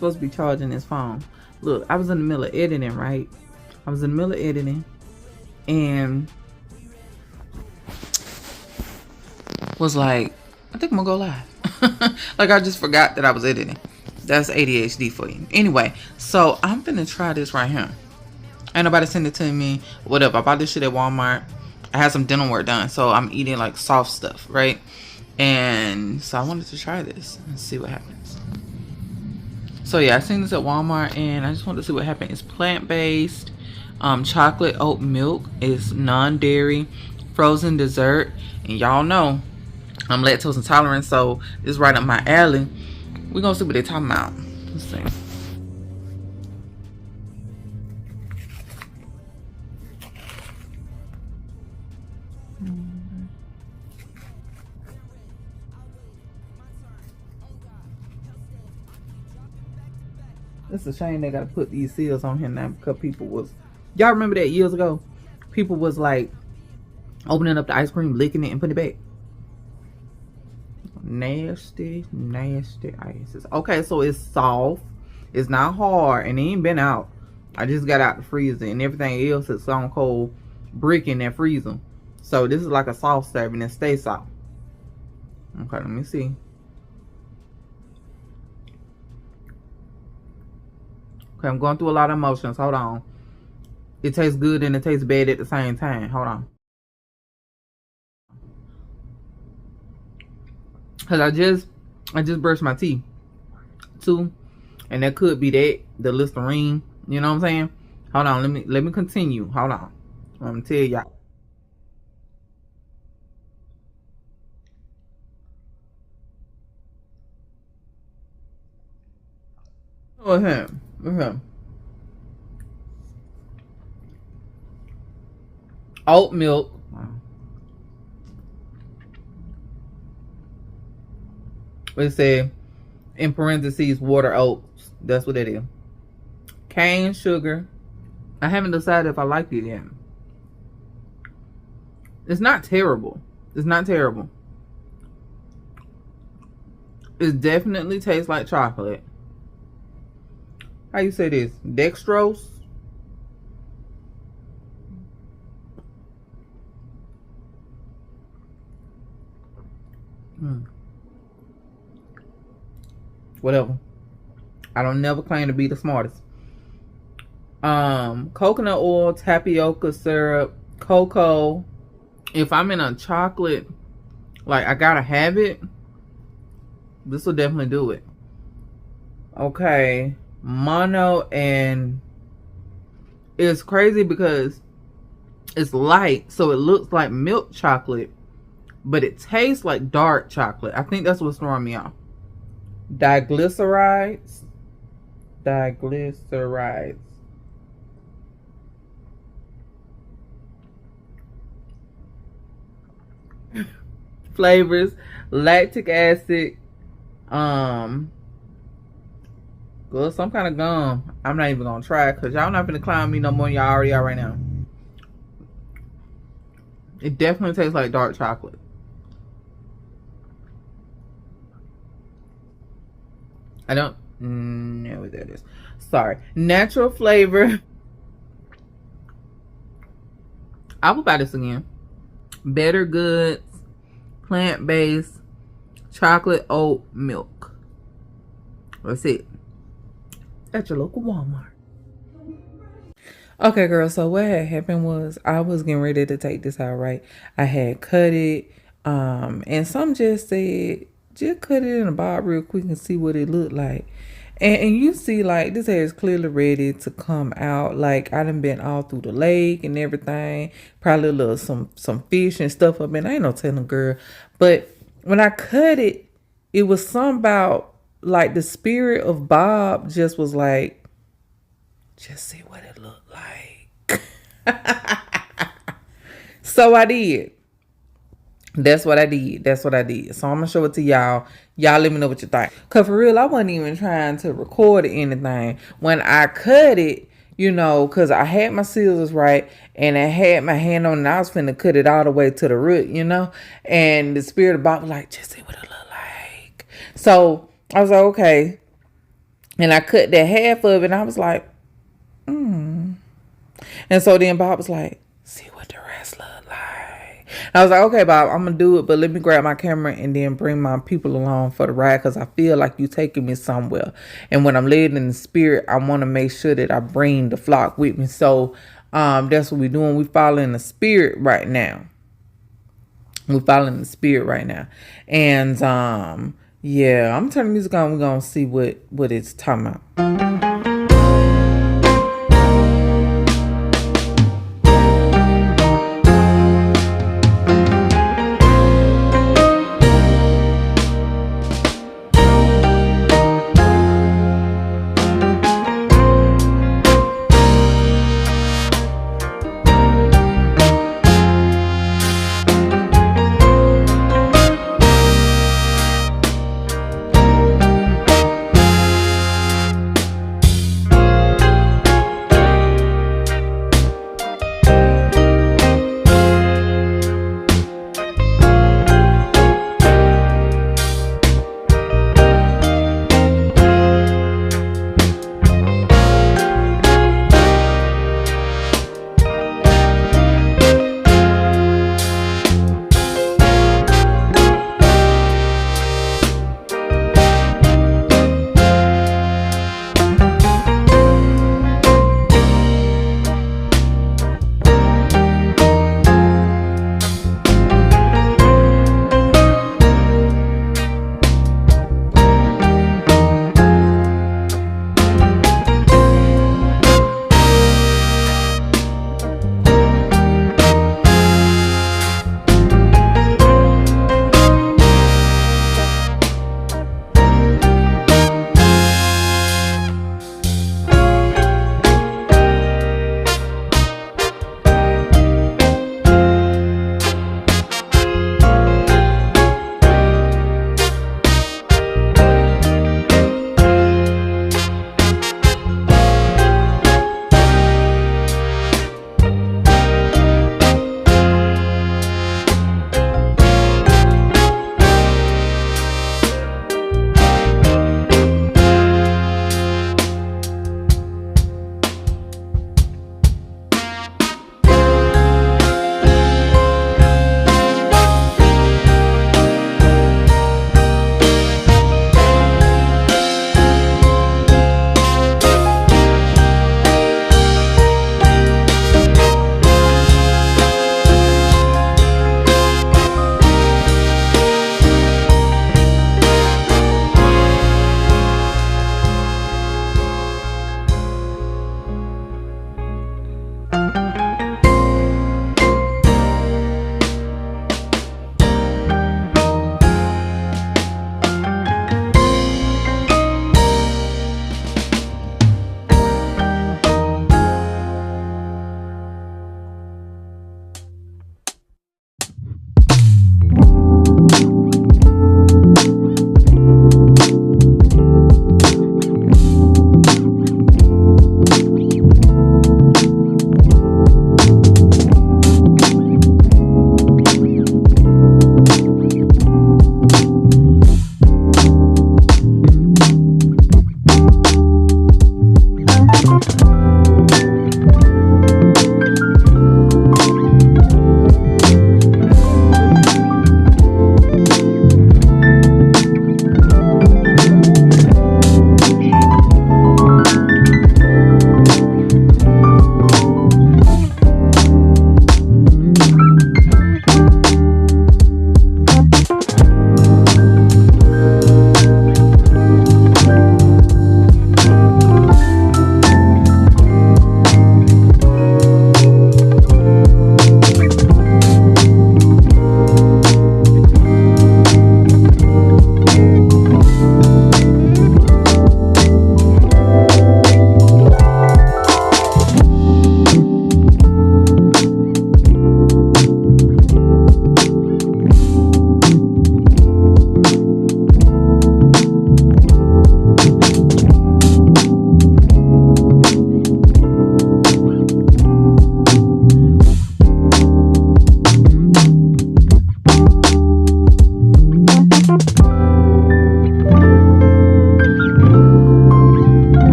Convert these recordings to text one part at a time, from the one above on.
supposed to be charging this phone. Look, I was in the middle of editing, right? I was in the middle of editing and was like, I think I'm gonna go live. Like, I just forgot that I was editing. That's ADHD for you. Anyway, so I'm finna try this right here. Ain't nobody send it to me. Whatever. I bought this shit at Walmart. I had some dental work done, so I'm eating like soft stuff, right? And so I wanted to try this and see what happens. So yeah, I seen this at Walmart and I just wanted to see what happened. It's plant-based, chocolate oat milk. It's non-dairy, frozen dessert. And y'all know I'm lactose intolerant, so it's right up my alley. We're gonna see what they're talking about. Let's see. It's a shame they gotta put these seals on here now because people was, y'all remember that years ago? People was like opening up the ice cream, licking it, and putting it back. Nasty, nasty ices. Okay, so it's soft. It's not hard, and it ain't been out. I just got out the freezer, and everything else is stone cold brick in that freezer. So this is like a soft serve, and it stays soft. Okay, let me see. Okay, I'm going through a lot of emotions. Hold on. It tastes good and it tastes bad at the same time. Hold on. Cause I just brushed my teeth too, and that could be that, the Listerine. You know what I'm saying? Hold on. Let me continue. Hold on. I'm gonna tell y'all. Okay. Oat milk. It said in parentheses water oats. That's what it is. Cane sugar. I haven't decided if I like it yet. It's not terrible. It's not terrible. It definitely tastes like chocolate. How you say this? Dextrose? Whatever. I don't never claim to be the smartest. Coconut oil, tapioca syrup, cocoa. If I'm in a chocolate, like I gotta have it, this will definitely do it. Okay. Mono, and it's crazy because it's light, so it looks like milk chocolate, but it tastes like dark chocolate. I think that's what's throwing me off. Diglycerides. Flavors, lactic acid, good, some kind of gum. I'm not even gonna try because y'all not gonna clown me no more than y'all already are right now. It definitely tastes like dark chocolate. I don't know what that is. Sorry. Natural flavor. I will buy this again. Better Goods, plant-based, chocolate oat milk. That's it. At your local Walmart. Okay, girl, so what had happened was I was getting ready to take this out, right? I had cut it, and some just said, just cut it in a bob real quick and see what it looked like. And you see, like, this hair is clearly ready to come out. Like, I done been all through the lake and everything. Probably a little some fish and stuff up in. I ain't no telling, girl. But when I cut it, it was something about, like, the spirit of Bob just was like, just see what it looked like. So I did. That's what I did. So I'm gonna show it to y'all. Y'all let me know what you think. Cause for real, I wasn't even trying to record anything. When I cut it, you know, cause I had my scissors right and I had my hand on it and I was finna cut it all the way to the root, you know? And the spirit of Bob was like, just see what it look like. So I was like, okay. And I cut that half of it, and I was like, And so then Bob was like, see what the rest look like. And I was like, okay, Bob, I'm going to do it, but let me grab my camera and then bring my people along for the ride, because I feel like you taking me somewhere. And when I'm led in the spirit, I want to make sure that I bring the flock with me. So that's what we're doing. We following the spirit right now. We're following the spirit right now. And yeah, I'm turning the music on. We're going to see what it's talking about.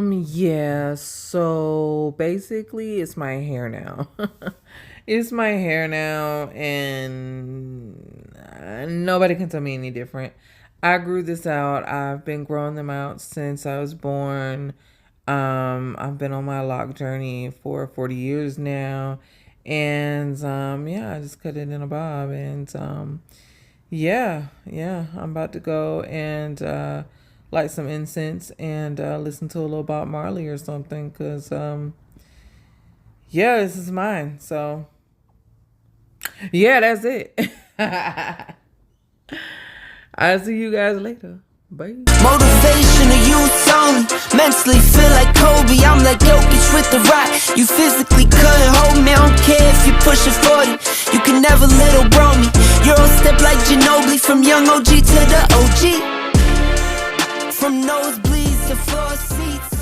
Yeah, so basically it's my hair now. It's my hair now, and nobody can tell me any different. I grew this out. I've been growing them out since I was born. I've been on my lock journey for 40 years now. And yeah, I just cut it in a bob, and yeah, I'm about to go and light some incense and listen to a little Bob Marley or something, because yeah, this is mine. So yeah, that's it. I'll see you guys later. Bye. Motivation to youth only. Mentally feel like Kobe. I'm like Jokic with the rock. You physically couldn't hold me. I don't care if you pushing 40. You can never little bro me. Euro step like Ginobili. From young OG to the OG. From nosebleeds to floor seats.